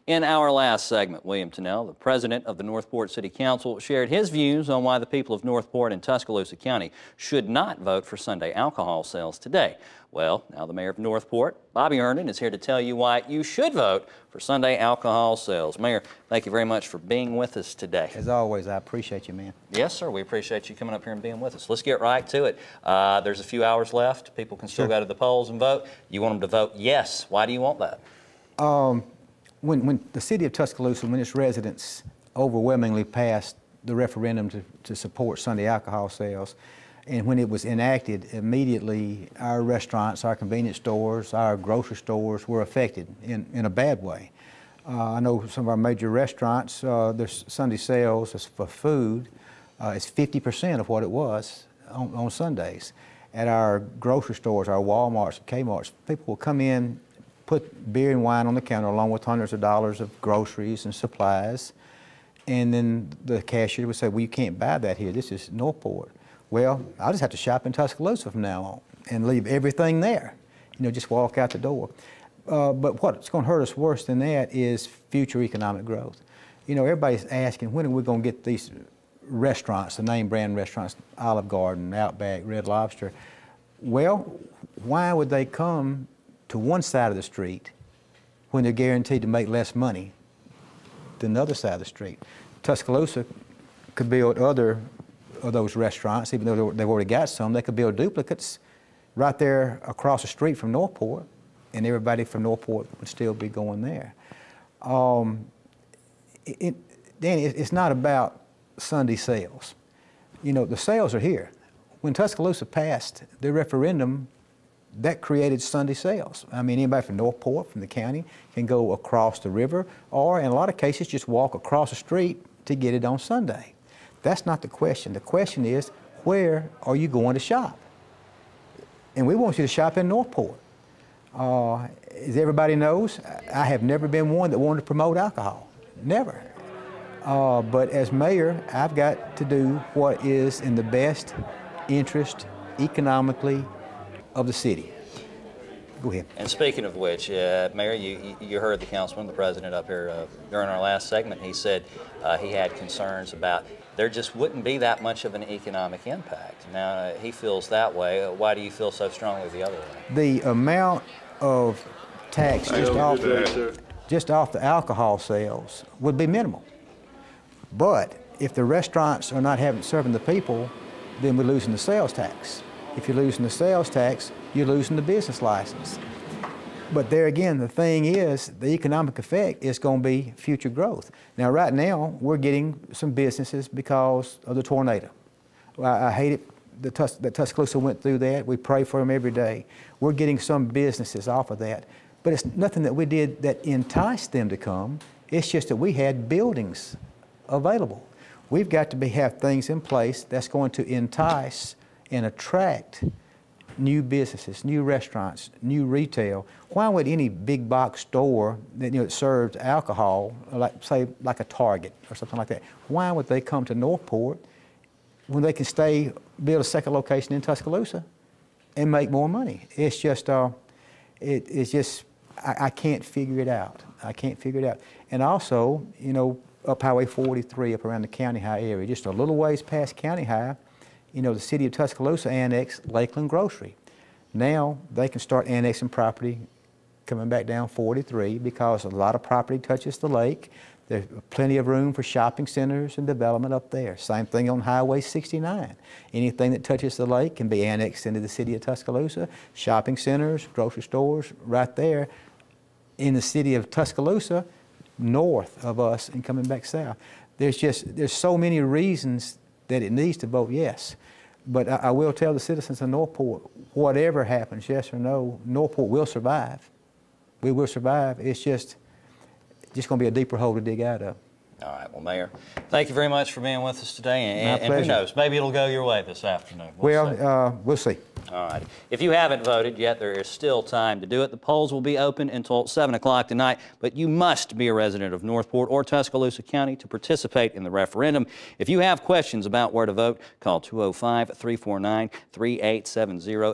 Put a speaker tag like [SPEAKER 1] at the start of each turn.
[SPEAKER 1] In our last segment, William Tennell, the president of the Northport City Council, shared his views on why the people of Northport and Tuscaloosa County should not vote for Sunday alcohol sales today. Well, now the mayor of Northport, Bobby Herndon, is here to tell you why you should vote for Sunday alcohol sales. Mayor, thank you very much for being with us today.
[SPEAKER 2] As always, I appreciate you, man.
[SPEAKER 1] Yes, sir. We appreciate you coming up here and being with us. Let's get right to it. There's a few hours left. People can still go to the polls and vote. You want them to vote yes. Why do you want that?
[SPEAKER 2] When the city of Tuscaloosa, when its residents overwhelmingly passed the referendum to support Sunday alcohol sales, and when it was enacted, immediately our restaurants, our convenience stores, our grocery stores were affected in a bad way. I know some of our major restaurants, their Sunday sales for food is 50% of what it was on Sundays. At our grocery stores, our Walmarts and Kmarts, people will come in, put beer and wine on the counter along with hundreds of dollars of groceries and supplies, and then the cashier would say, well, you can't buy that here, this is Northport. Well, I'll just have to shop in Tuscaloosa from now on and leave everything there, just walk out the door. But what's going to hurt us worse than that is future economic growth. Everybody's asking, when are we going to get these restaurants, the name brand restaurants, Olive Garden, Outback, Red Lobster? Well, why would they come to one side of the street when they're guaranteed to make less money than the other side of the street? Tuscaloosa could build other of those restaurants, even though they've already got some. They could build duplicates right there across the street from Northport, and everybody from Northport would still be going there. Danny, it's not about Sunday sales. The sales are here. When Tuscaloosa passed the referendum, that created Sunday sales. I mean, anybody from Northport, from the county, can go across the river, or in a lot of cases, just walk across the street to get it on Sunday. That's not the question. The question is, where are you going to shop? And we want you to shop in Northport. As everybody knows, I have never been one that wanted to promote alcohol. Never. But as mayor, I've got to do what is in the best interest economically of the city. Go ahead.
[SPEAKER 1] And speaking of which, Mayor, you heard the councilman, the president up here during our last segment. He said he had concerns about there just wouldn't be that much of an economic impact. Now, he feels that way. Why do you feel so strongly the other way?
[SPEAKER 2] The amount of tax just off the alcohol sales would be minimal. But if the restaurants are not serving the people, then we're losing the sales tax. If you're losing the sales tax, you're losing the business license. But there again, the thing is, the economic effect is going to be future growth. Now, right now, we're getting some businesses because of the tornado. I hate it that Tuscaloosa went through that. We pray for them every day. We're getting some businesses off of that. But it's nothing that we did that enticed them to come. It's just that we had buildings available. We've got to have things in place that's going to entice and attract new businesses, new restaurants, new retail. Why would any big box store that serves alcohol, like a Target or something like that, why would they come to Northport when they can build a second location in Tuscaloosa and make more money? It's just, I can't figure it out. I can't figure it out. And also, up Highway 43 up around the County High area, just a little ways past County High, the city of Tuscaloosa annexed Lakeland Grocery. Now they can start annexing property coming back down 43 because a lot of property touches the lake. There's plenty of room for shopping centers and development up there. Same thing on Highway 69. Anything that touches the lake can be annexed into the city of Tuscaloosa. Shopping centers, grocery stores, right there in the city of Tuscaloosa, north of us and coming back south. There's so many reasons that it needs to vote yes. But I will tell the citizens of Northport, whatever happens, yes or no, Northport will survive. We will survive. It's just going to be a deeper hole to dig out of.
[SPEAKER 1] All right. Well, Mayor, thank you very much for being with us today.
[SPEAKER 2] And
[SPEAKER 1] who knows, maybe it'll go your way this afternoon.
[SPEAKER 2] We'll see.
[SPEAKER 1] All right. If you haven't voted yet, there is still time to do it. The polls will be open until 7 o'clock tonight, but you must be a resident of Northport or Tuscaloosa County to participate in the referendum. If you have questions about where to vote, call 205-349-3870.